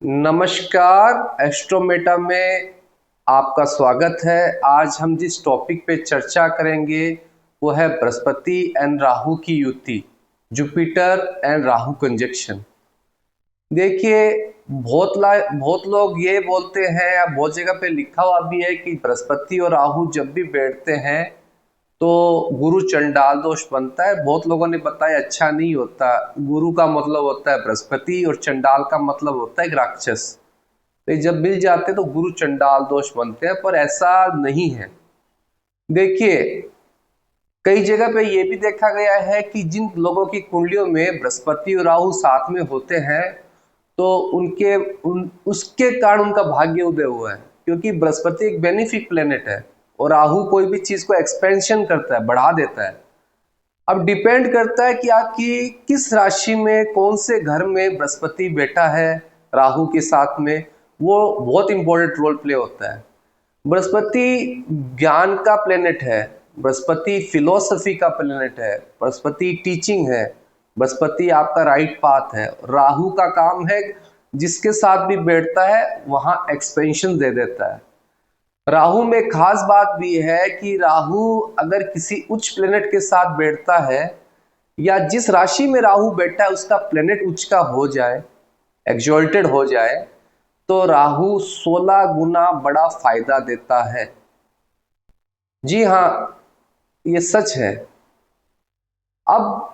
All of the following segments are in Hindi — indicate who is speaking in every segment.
Speaker 1: नमस्कार, एस्ट्रोमेटा में आपका स्वागत है। आज हम जिस टॉपिक पे चर्चा करेंगे वो है बृहस्पति एंड राहु की युति, जुपिटर एंड राहु कंजक्शन। देखिए, बहुत लोग ये बोलते हैं या बहुत जगह पे लिखा हुआ भी है कि बृहस्पति और राहु जब भी बैठते हैं तो गुरु चंडाल दोष बनता है। बहुत लोगों ने बताया अच्छा नहीं होता। गुरु का मतलब होता है बृहस्पति और चंडाल का मतलब होता है राक्षस। तो ये जब मिल जाते हैं तो गुरु चंडाल दोष बनते हैं, पर ऐसा नहीं है। देखिए, कई जगह पे ये भी देखा गया है कि जिन लोगों की कुंडलियों में बृहस्पति और राहु साथ में होते हैं तो उसके कारण उनका भाग्य उदय हुआ है, क्योंकि बृहस्पति एक बेनिफिक प्लेनेट है और राहु कोई भी चीज को एक्सपेंशन करता है, बढ़ा देता है। अब डिपेंड करता है कि आपकी किस राशि में कौन से घर में बृहस्पति बैठा है राहु के साथ में, वो बहुत इंपॉर्टेंट रोल प्ले होता है। बृहस्पति ज्ञान का प्लेनेट है, बृहस्पति फिलोसफी का प्लेनेट है, बृहस्पति टीचिंग है, बृहस्पति आपका राइट पाथ है। राहु का काम है जिसके साथ भी बैठता है वहां एक्सपेंशन दे देता है। राहु में खास बात भी है कि राहु अगर किसी उच्च प्लेनेट के साथ बैठता है या जिस राशि में राहु बैठा है उसका प्लेनेट उच्च का हो जाए, एक्सॉल्टेड हो जाए, तो राहु 16 गुना बड़ा फायदा देता है। जी हाँ, ये सच है। अब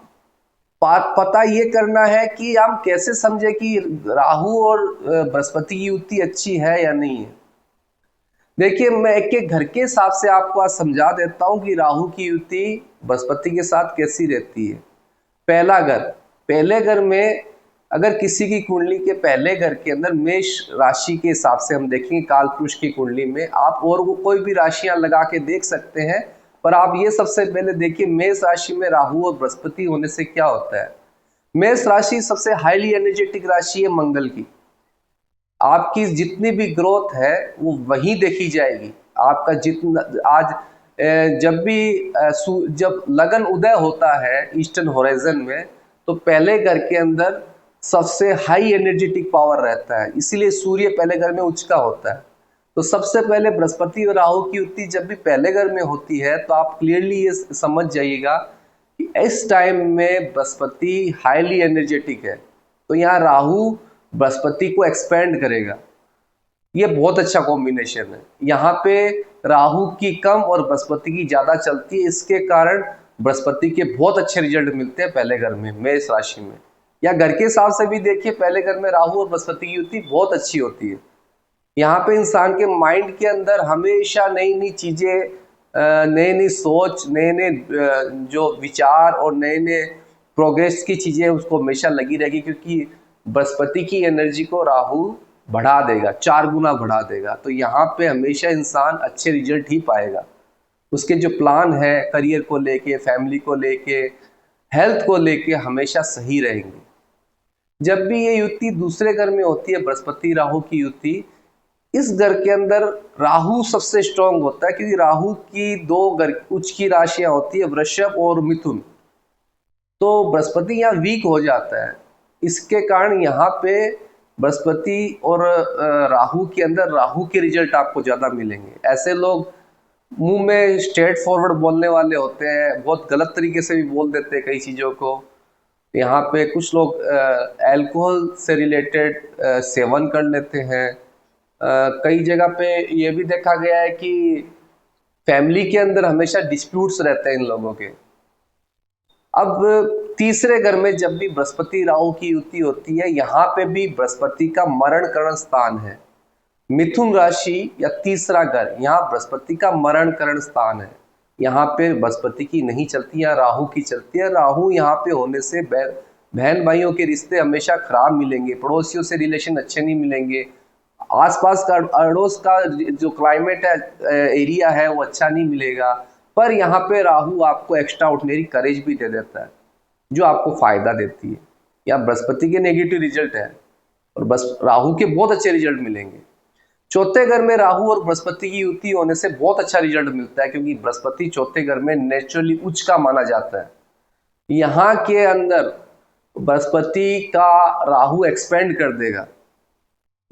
Speaker 1: बात पता ये करना है कि हम कैसे समझे कि राहु और बृहस्पति की युति अच्छी है या नहीं है। देखिए, मैं एक एक घर के हिसाब से आपको आज समझा देता हूं कि राहु की युति बृहस्पति के साथ कैसी रहती है। पहला घर, पहले घर में अगर किसी की कुंडली के पहले घर के अंदर मेष राशि के हिसाब से हम देखेंगे, काल पुरुष की कुंडली में आप और वो कोई भी राशियां लगा के देख सकते हैं, पर आप ये सबसे पहले देखिए मेष राशि में राहु और बृहस्पति होने से क्या होता है। मेष राशि सबसे हाईली एनर्जेटिक राशि है मंगल की। आपकी जितनी भी ग्रोथ है वो वहीं देखी जाएगी। आपका जितना आज जब लगन उदय होता है ईस्टर्न होराइजन में, तो पहले घर के अंदर सबसे हाई एनर्जेटिक पावर रहता है, इसीलिए सूर्य पहले घर में उच्च का होता है। तो सबसे पहले बृहस्पति और राहु की युति जब भी पहले घर में होती है तो आप क्लियरली ये समझ जाइएगा कि इस टाइम में बृहस्पति हाईली एनर्जेटिक है, तो यहाँ राहु बृहस्पति को एक्सपेंड करेगा। ये बहुत अच्छा कॉम्बिनेशन है। यहाँ पे राहु की कम और बृहस्पति की ज्यादा चलती है, इसके कारण बृहस्पति के बहुत अच्छे रिजल्ट मिलते हैं पहले घर में मेष राशि में। या घर के हिसाब से भी देखिए, पहले घर में राहु और बृहस्पति की युति बहुत अच्छी होती है। यहाँ पे इंसान के माइंड के अंदर हमेशा नई नई चीजें, नई नई सोच, नए नए जो विचार और नए नए प्रोग्रेस की चीजें उसको हमेशा लगी रहेगी, क्योंकि बृहस्पति की एनर्जी को राहु बढ़ा देगा, 4 गुना बढ़ा देगा। तो यहाँ पे हमेशा इंसान अच्छे रिजल्ट ही पाएगा। उसके जो प्लान है करियर को लेके, फैमिली को लेके, हेल्थ को लेके हमेशा सही रहेंगे। जब भी ये युति दूसरे घर में होती है, बृहस्पति राहु की युति, इस घर के अंदर राहु सबसे स्ट्रांग होता है, क्योंकि राहु की 2 घर उच्च की राशियां होती है, वृषभ और मिथुन। तो बृहस्पति यहाँ वीक हो जाता है, इसके कारण यहाँ पे बृहस्पति और राहु के अंदर राहु के रिजल्ट आपको ज्यादा मिलेंगे। ऐसे लोग मुंह में स्ट्रेट फॉरवर्ड बोलने वाले होते हैं, बहुत गलत तरीके से भी बोल देते हैं कई चीजों को। यहाँ पे कुछ लोग अल्कोहल से रिलेटेड सेवन कर लेते हैं। कई जगह पे ये भी देखा गया है कि फैमिली के अंदर हमेशा डिस्प्यूट्स रहते हैं इन लोगों के। अब तीसरे घर में जब भी बृहस्पति राहु की युति होती है, यहाँ पे भी बृहस्पति का मरण करण स्थान है। मिथुन राशि या तीसरा घर, यहाँ बृहस्पति का मरण करण स्थान है। यहाँ पे बृहस्पति की नहीं चलती, यहाँ राहु की चलती है। राहु यहाँ पे होने से बहन भाइयों के रिश्ते हमेशा खराब मिलेंगे, पड़ोसियों से रिलेशन अच्छे नहीं मिलेंगे, आसपास का अड़ोस का जो क्लाइमेट है, एरिया है, वो अच्छा नहीं मिलेगा। पर यहाँ पे राहु आपको एक्स्ट्रा ऑर्डिनरी करेज भी दे देता है जो आपको फायदा देती है। या बृहस्पति के नेगेटिव रिजल्ट है और बस राहु के बहुत अच्छे रिजल्ट मिलेंगे। चौथे घर में राहु और बृहस्पति की युति होने से बहुत अच्छा रिजल्ट मिलता है, क्योंकि बृहस्पति चौथे घर में नेचुरली उच्च का माना जाता है। यहाँ के अंदर बृहस्पति का राहु एक्सपेंड कर देगा।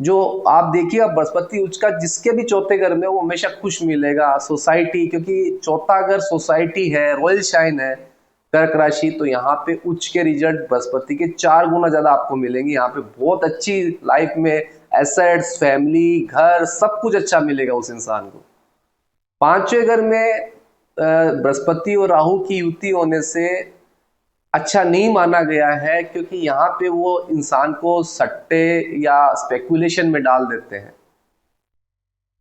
Speaker 1: जो आप देखिए बृहस्पति उच्च का जिसके भी चौथे घर में वो हमेशा खुश मिलेगा। सोसाइटी, क्योंकि चौथा घर सोसाइटी है, रॉयल शाइन है कर्क राशि, तो यहाँ पे उच्च के रिजल्ट बृहस्पति के 4 गुना ज्यादा आपको मिलेंगे। यहाँ पे बहुत अच्छी लाइफ में एसेट्स, फैमिली, घर, सब कुछ अच्छा मिलेगा उस इंसान को। पांचवें घर में बृहस्पति और राहु की युति होने से अच्छा नहीं माना गया है, क्योंकि यहाँ पे वो इंसान को सट्टे या स्पेकुलेशन में डाल देते हैं।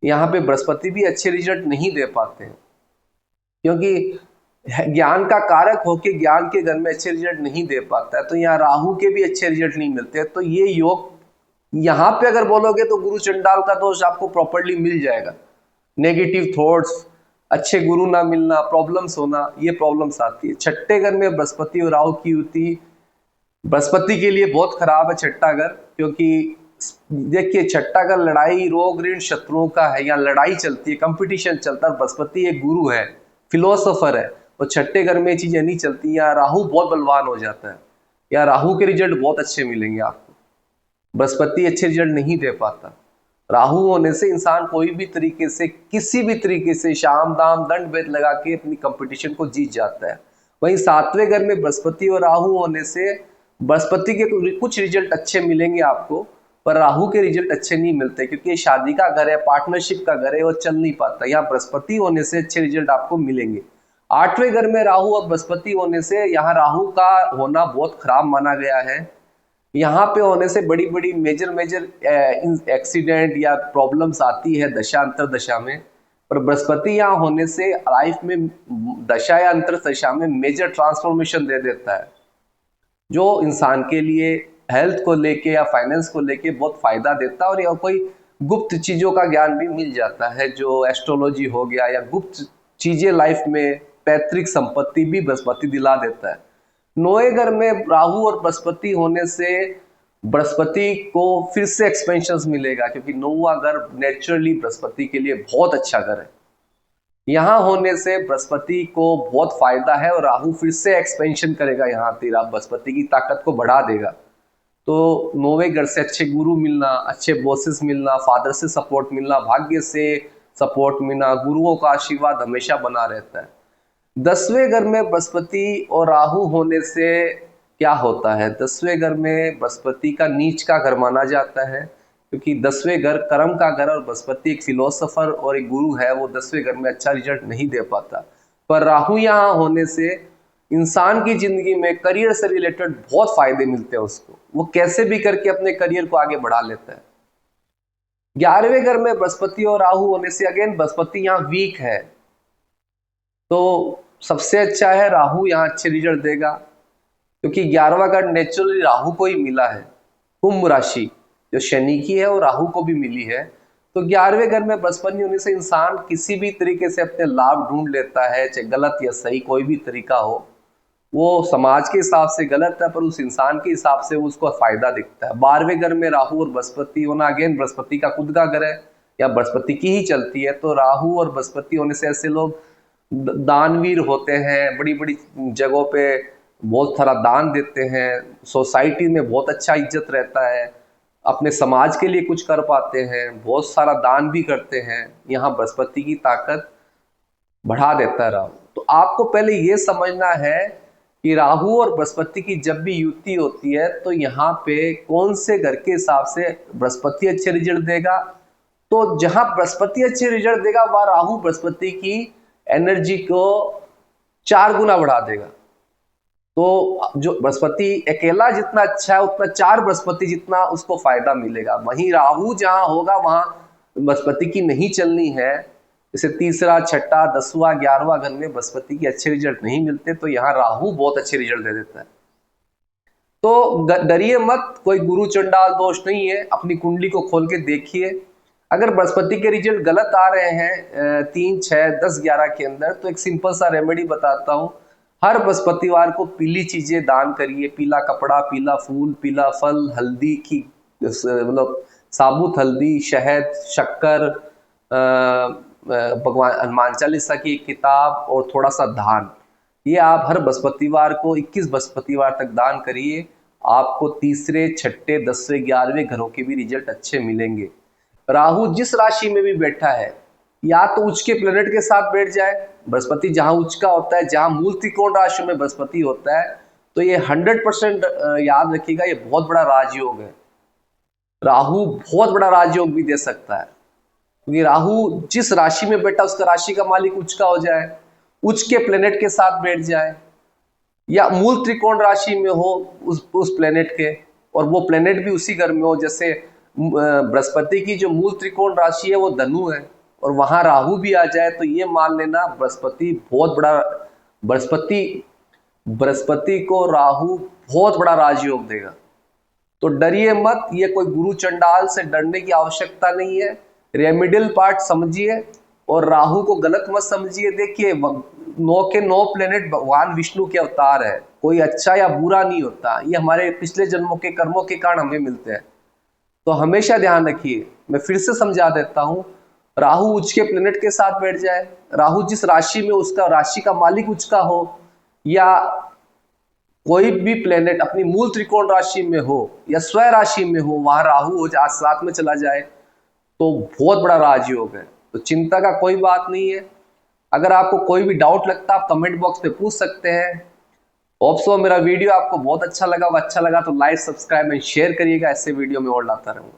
Speaker 1: यहाँ पे बृहस्पति भी अच्छे रिजल्ट नहीं दे पाते हैं, क्योंकि ज्ञान का कारक होके ज्ञान के घर में अच्छे रिजल्ट नहीं दे पाता है। तो यहाँ राहु के भी अच्छे रिजल्ट नहीं मिलते। तो ये योग यहाँ पे अगर बोलोगे तो गुरु चंडाल का दोष आपको प्रॉपर्ली मिल जाएगा। नेगेटिव थॉट्स, अच्छे गुरु ना मिलना, प्रॉब्लम्स होना, ये प्रॉब्लम्स आती है। छठे घर में बृहस्पति और राहु की युति बृहस्पति के लिए बहुत खराब है छठा घर, क्योंकि देखिए छठा घर लड़ाई, रोग, ऋण, शत्रुओं का है। यहाँ लड़ाई चलती है, कंपटीशन चलता है। बृहस्पति एक गुरु है, फिलोसोफर है, और छठे घर में ये चीजें नहीं चलती। यहाँ राहु बहुत बलवान हो जाता है, या राहु के रिजल्ट बहुत अच्छे मिलेंगे आपको। बृहस्पति अच्छे रिजल्ट नहीं दे पाता। राहु होने से इंसान कोई भी तरीके से, किसी भी तरीके से शाम दाम दंड भेद लगा के अपनी कंपटीशन को जीत जाता है। वहीं सातवें घर में बृहस्पति और राहु होने से बृहस्पति के कुछ रिजल्ट अच्छे मिलेंगे आपको, पर राहु के रिजल्ट अच्छे नहीं मिलते, क्योंकि ये शादी का घर है, पार्टनरशिप का घर है, वो चल नहीं पाता। यहाँ बृहस्पति होने से अच्छे रिजल्ट आपको मिलेंगे। आठवें घर में राहु और बृहस्पति होने से यहाँ राहु का होना बहुत खराब माना गया है। यहाँ पे होने से बड़ी बड़ी मेजर एक्सीडेंट या प्रॉब्लम्स आती है दशा अंतर दशा में। पर बृहस्पति यहाँ होने से लाइफ में दशा या अंतर दशा में मेजर ट्रांसफॉर्मेशन दे देता है, जो इंसान के लिए हेल्थ को लेके या फाइनेंस को लेके बहुत फायदा देता है। और या कोई गुप्त चीजों का ज्ञान भी मिल जाता है, जो एस्ट्रोलॉजी हो गया या गुप्त चीजें लाइफ में, पैतृक संपत्ति भी बृहस्पति दिला देता है। नौवें घर में राहु और बृहस्पति होने से बृहस्पति को फिर से एक्सपेंशन मिलेगा, क्योंकि नौवां घर नेचुरली बृहस्पति के लिए बहुत अच्छा घर है। यहाँ होने से बृहस्पति को बहुत फायदा है, और राहु फिर से एक्सपेंशन करेगा, यहाँ तेरा बृहस्पति की ताकत को बढ़ा देगा। तो नौवें घर से अच्छे गुरु मिलना, अच्छे बॉसेस मिलना, फादर से सपोर्ट मिलना, भाग्य से सपोर्ट मिलना, गुरुओं का आशीर्वाद हमेशा बना रहता है। 10वें घर में बृहस्पति और राहु होने से क्या होता है? 10वें घर में बृहस्पति का नीच का घर माना जाता है, क्योंकि 10वें घर कर्म का घर, और बृहस्पति एक फिलोसोफर और एक गुरु है, वो 10वें घर में अच्छा रिजल्ट नहीं दे पाता। पर राहु यहाँ होने से इंसान की जिंदगी में करियर से रिलेटेड बहुत फायदे मिलते हैं उसको, वो कैसे भी करके अपने करियर को आगे बढ़ा लेता है। 11वें घर में बृहस्पति और राहु होने से अगेन बृहस्पति यहाँ वीक है, तो सबसे अच्छा है राहु यहाँ अच्छे रिजल्ट देगा, क्योंकि 11वां घर नेचुरली राहु को ही मिला है। कुंभ राशि जो शनि की है वो राहु को भी मिली है। तो 11वें घर में बृहस्पति होने से इंसान किसी भी तरीके से अपने लाभ ढूंढ लेता है, चाहे गलत या सही कोई भी तरीका हो। वो समाज के हिसाब से गलत है, पर उस इंसान के हिसाब से उसको फायदा दिखता है। 12वें घर में राहु और बृहस्पति होना, अगेन बृहस्पति का खुद का घर है या बृहस्पति की ही चलती है, तो राहु और बृहस्पति होने से ऐसे लोग दानवीर होते हैं, बड़ी बड़ी जगहों पे बहुत सारा दान देते हैं, सोसाइटी में बहुत अच्छा इज्जत रहता है, अपने समाज के लिए कुछ कर पाते हैं, बहुत सारा दान भी करते हैं। यहाँ बृहस्पति की ताकत बढ़ा देता है राहु। तो आपको पहले ये समझना है कि राहु और बृहस्पति की जब भी युति होती है तो यहाँ पे कौन से घर के हिसाब से बृहस्पति अच्छे रिजल्ट देगा। तो जहां बृहस्पति अच्छे रिजल्ट देगा वह राहु बृहस्पति की एनर्जी को 4 गुना बढ़ा देगा। तो जो बृहस्पति अकेला जितना अच्छा है उतना 4 बृहस्पति जितना उसको फायदा मिलेगा। वहीं राहु जहां होगा वहां बृहस्पति की नहीं चलनी है, जैसे तीसरा, छठा, 10वां, 11वां घर में बृहस्पति की अच्छे रिजल्ट नहीं मिलते, तो यहाँ राहु बहुत अच्छे रिजल्ट दे देता है। तो डरिए मत, कोई गुरु चंडाल दोष नहीं है, अपनी कुंडली को खोल के देखिए। अगर बृहस्पति के रिजल्ट गलत आ रहे हैं 3, 6, 10, 11 के अंदर, तो एक सिंपल सा रेमेडी बताता हूँ। हर बृहस्पतिवार को पीली चीजें दान करिए, पीला कपड़ा, पीला फूल, पीला फल, हल्दी की मतलब साबुत हल्दी, शहद, शक्कर, भगवान हनुमान चालीसा की एक किताब और थोड़ा सा धान, ये आप हर बृहस्पतिवार को 21 बृहस्पतिवार तक दान करिए। आपको तीसरे, छठे, 10वें, 11वें घरों के भी रिजल्ट अच्छे मिलेंगे। राहु जिस राशि में भी बैठा है, या तो उच्च के प्लेनेट के साथ बैठ जाए, बृहस्पति जहां उच्च का होता है, जहां मूल त्रिकोण राशि में बृहस्पति होता है, तो ये 100% याद रखिएगा, ये बहुत बड़ा राजयोग है। राहु बहुत बड़ा राजयोग भी दे सकता है, क्योंकि राहु जिस राशि में बैठा उसका राशि का मालिक उच्च का हो जाए, उच्च के प्लेनेट के साथ बैठ जाए, या मूल त्रिकोण राशि में हो उस प्लेनेट के, और वो प्लेनेट भी उसी घर में हो। जैसे बृहस्पति की जो मूल त्रिकोण राशि है वो धनु है, और वहां राहु भी आ जाए, तो ये मान लेना बृहस्पति बहुत बड़ा, बृहस्पति को राहु बहुत बड़ा राजयोग देगा। तो डरिए मत, ये कोई गुरु चंडाल से डरने की आवश्यकता नहीं है। रेमिडियल पार्ट समझिए और राहु को गलत मत समझिए। देखिए 9 के 9 प्लेनेट भगवान विष्णु के अवतार है, कोई अच्छा या बुरा नहीं होता, ये हमारे पिछले जन्मों के कर्मों के कारण हमें मिलते हैं। तो हमेशा ध्यान रखिए, मैं फिर से समझा देता हूं, राहु उच्च के प्लेनेट के साथ बैठ जाए, राहु जिस राशि में उसका राशि का मालिक उच्च का हो, या कोई भी प्लेनेट अपनी मूल त्रिकोण राशि में हो या स्व राशि में हो, वहां राहु हो जाए, साथ में चला जाए, तो बहुत बड़ा राजयोग है। तो चिंता का कोई बात नहीं है। अगर आपको कोई भी डाउट लगता है आप कमेंट बॉक्स में पूछ सकते हैं। होप सो मेरा वीडियो आपको बहुत अच्छा लगा तो लाइक, सब्सक्राइब एंड शेयर करिएगा, ऐसे वीडियो में और लाता रहूंगा।